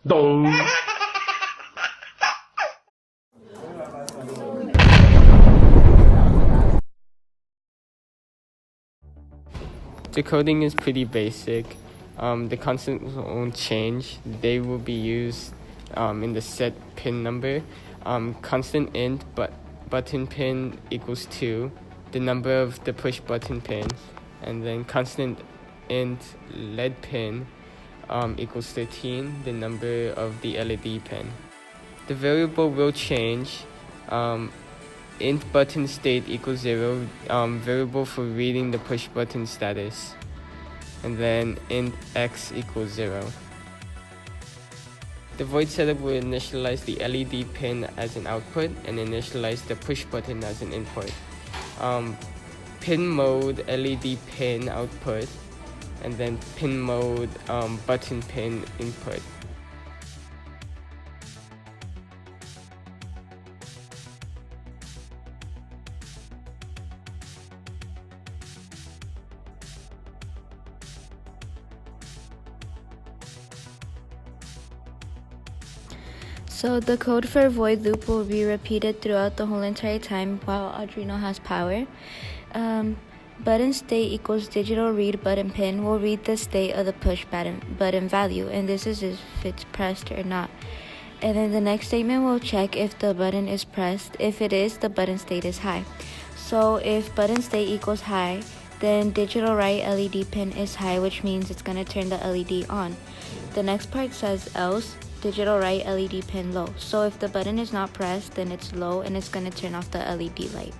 Dong. The coding is pretty basic. The constants won't change. They will be used in the set pin number. Constant int button pin equals 2, the number of the push button pin, and then constant int LED pin equals 13, the number of the LED pin. The variable will change. Int button state equals 0, variable for reading the push button status, and then int x equals 0. The void setup will initialize the LED pin as an output and initialize the push button as an input. Pin mode LED pin output, and then pin mode button pin input. So the code for void loop will be repeated throughout the whole entire time while Arduino has power. Button state equals digital read button pin will read the state of the push button value, and this is if it's pressed or not. And then the next statement will check if the button is pressed. If it is, the button state is high. So if button state equals high, then digital write LED pin is high, which means it's going to turn the LED on. The next part says else digital write LED pin low. So if the button is not pressed, then it's low and it's going to turn off the LED light.